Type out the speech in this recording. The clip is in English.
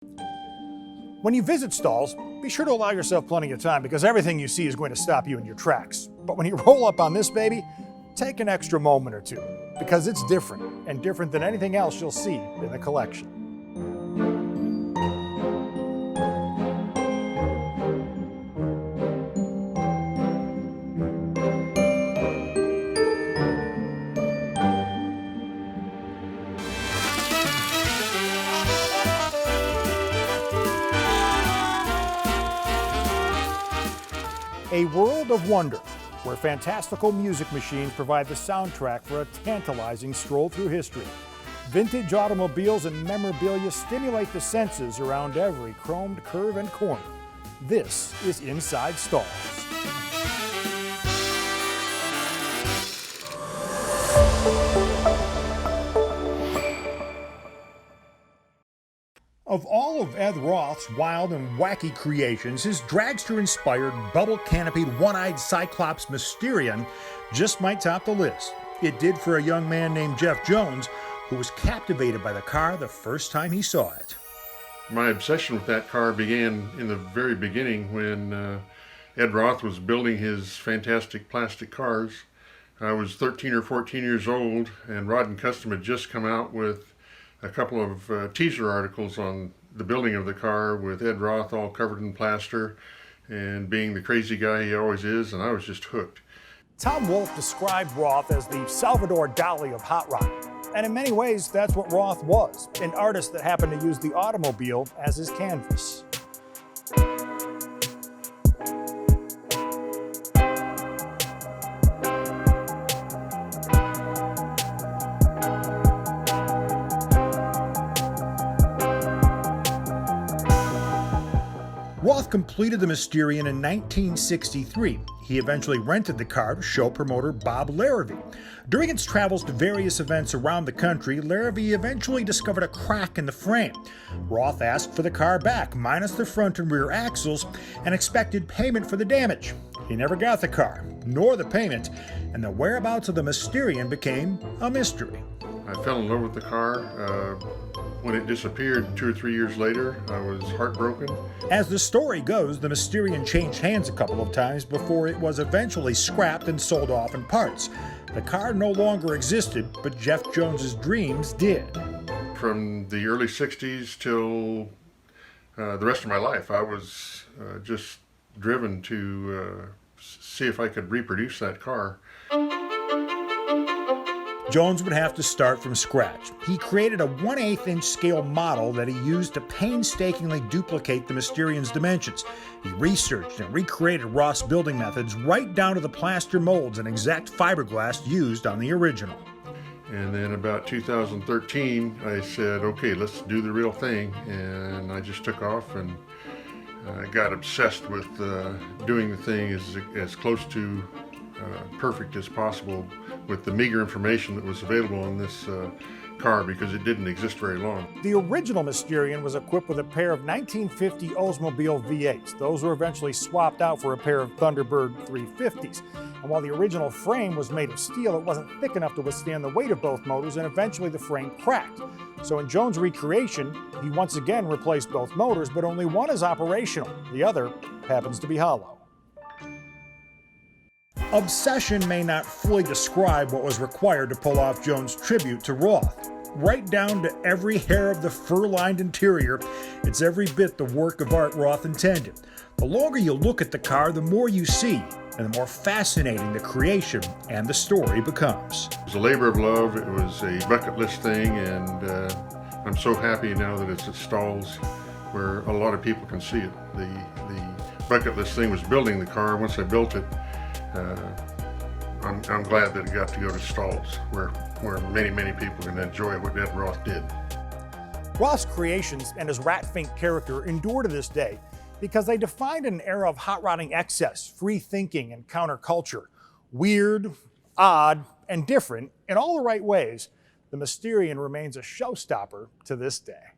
When you visit Stahl's, be sure to allow yourself plenty of time because everything you see is going to stop you in your tracks. But when you roll up on this baby, take an extra moment or two because it's different and different than anything else you'll see in the collection. A world of wonder, where fantastical music machines provide the soundtrack for a tantalizing stroll through history. Vintage automobiles and memorabilia stimulate the senses around every chromed curve and corner. This is Inside Stahl's. Of all of Ed Roth's wild and wacky creations, his dragster-inspired, bubble-canopied, one-eyed Cyclops Mysterion just might top the list. It did for a young man named Jeff Jones, who was captivated by the car the first time he saw it. My obsession with that car began in the very beginning when Ed Roth was building his fantastic plastic cars. I was 13 or 14 years old, and Rod and Custom had just come out with a couple of teaser articles on the building of the car with Ed Roth all covered in plaster and being the crazy guy he always is, and I was just hooked. Tom Wolfe described Roth as the Salvador Dali of hot rod. And in many ways, that's what Roth was, an artist that happened to use the automobile as his canvas. Roth completed the Mysterion in 1963. He eventually rented the car to show promoter Bob Larrabee. During its travels to various events around the country, Larrabee eventually discovered a crack in the frame. Roth asked for the car back, minus the front and rear axles, and expected payment for the damage. He never got the car, nor the payment, and the whereabouts of the Mysterion became a mystery. I fell in love with the car. When it disappeared 2 or 3 years later, I was heartbroken. As the story goes, the Mysterion changed hands a couple of times before it was eventually scrapped and sold off in parts. The car no longer existed, but Jeff Jones's dreams did. From the early 60s till the rest of my life, I was just driven to see if I could reproduce that car. Jones would have to start from scratch. He created a 1/8 inch scale model that he used to painstakingly duplicate the Mysterion's dimensions. He researched and recreated Roth's building methods right down to the plaster molds and exact fiberglass used on the original. And then about 2013, I said, okay, let's do the real thing. And I just took off and got obsessed with doing the thing as close to perfect as possible with the meager information that was available on this car because it didn't exist very long. The original Mysterion was equipped with a pair of 1950 Oldsmobile V8s. Those were eventually swapped out for a pair of Thunderbird 350s. And while the original frame was made of steel, it wasn't thick enough to withstand the weight of both motors, and eventually the frame cracked. So in Jones' recreation, he once again replaced both motors, but only one is operational. The other happens to be hollow. Obsession may not fully describe what was required to pull off Jones' tribute to Roth. Right down to every hair of the fur-lined interior, it's every bit the work of art Roth intended. The longer you look at the car, the more you see, and the more fascinating the creation and the story becomes. It was a labor of love, it was a bucket list thing, and I'm so happy now that it's at Stahl's where a lot of people can see it. The bucket list thing was building the car. Once I built it, I'm glad that it got to go to Stahl's, where many people can enjoy what Ed Roth did. Roth's creations and his rat-fink character endure to this day because they defined an era of hot rodding excess, free thinking, and counterculture. Weird, odd, and different in all the right ways, the Mysterion remains a showstopper to this day.